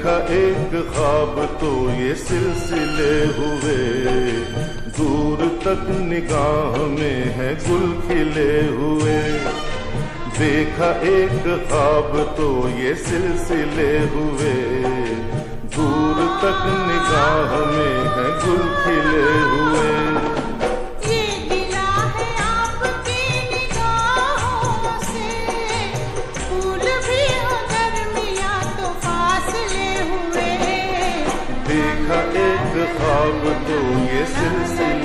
देखा एक ख्वाब तो ये सिलसिले हुए, दूर तक निगाह में है गुल खिले हुए। देखा एक ख्वाब तो ये सिलसिले हुए, दूर तक निगाह में है गुल खिले हुए। देखा एक ख्वाब तो ये सिलसिले